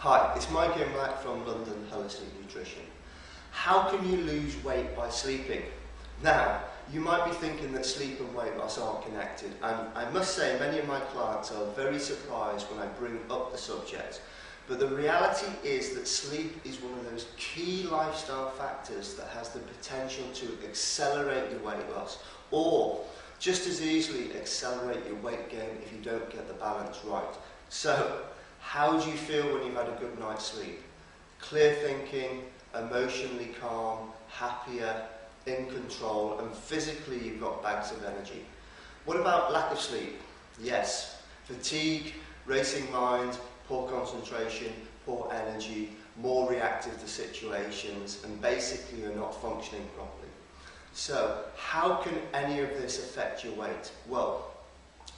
Hi, it's Mike Imlach from London Holistic Nutrition. How can you lose weight by sleeping? Now, you might be thinking that sleep and weight loss aren't connected, and I must say many of my clients are very surprised when I bring up the subject. But the reality is that sleep is one of those key lifestyle factors that has the potential to accelerate your weight loss, or just as easily accelerate your weight gain if you don't get the balance right. So, how do you feel when you've had a good night's sleep? Clear thinking, emotionally calm, happier, in control, and physically you've got bags of energy. What about lack of sleep? Yes, fatigue, racing mind, poor concentration, poor energy, more reactive to situations, and basically you're not functioning properly. So, how can any of this affect your weight? Well,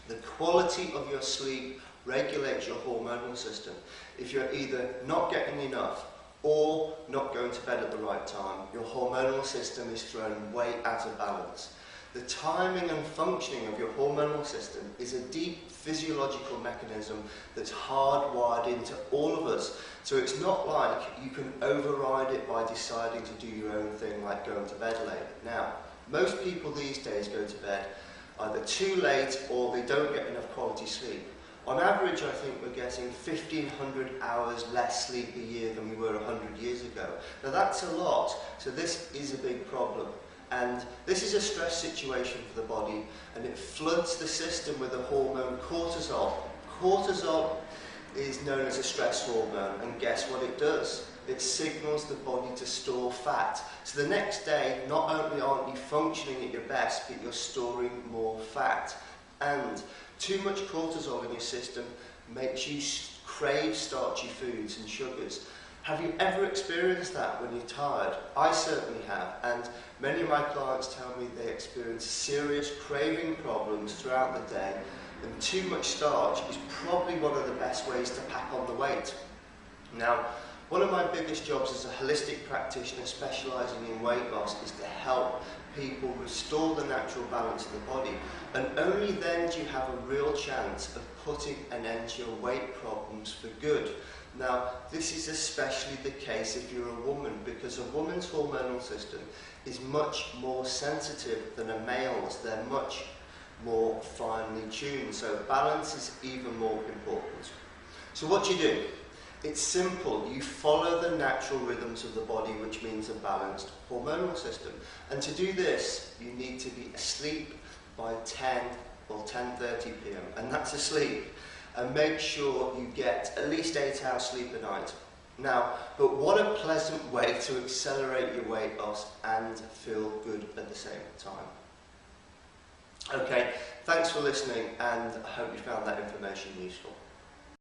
the quality of your sleep regulates your hormonal system. If you're either not getting enough or not going to bed at the right time, your hormonal system is thrown way out of balance. The timing and functioning of your hormonal system is a deep physiological mechanism that's hardwired into all of us. So it's not like you can override it by deciding to do your own thing, like going to bed late. Now, most people these days go to bed either too late or they don't get enough quality sleep. On average, I think we're getting 1,500 hours less sleep a year than we were 100 years ago. Now that's a lot, so this is a big problem. And this is a stress situation for the body, and it floods the system with the hormone cortisol. Cortisol is known as a stress hormone, and guess what it does? It signals the body to store fat. So the next day, not only aren't you functioning at your best, but you're storing more fat. And too much cortisol in your system makes you crave starchy foods and sugars. Have you ever experienced that when you're tired? I certainly have, and many of my clients tell me they experience serious craving problems throughout the day, and too much starch is probably one of the best ways to pack on the weight. Now, one of my biggest jobs as a holistic practitioner specialising in weight loss is to help people restore the natural balance of the body, and only then do you have a real chance of putting an end to your weight problems for good. Now, this is especially the case if you're a woman, because a woman's hormonal system is much more sensitive than a male's. They're much more finely tuned, so balance is even more important. So what do you do? It's simple. You follow the natural rhythms of the body, which means a balanced hormonal system. And to do this, you need to be asleep by 10 or 10:30 p.m. and that's asleep. And make sure you get at least 8 hours sleep a night. Now, but what a pleasant way to accelerate your weight loss and feel good at the same time. Okay, thanks for listening, and I hope you found that information useful.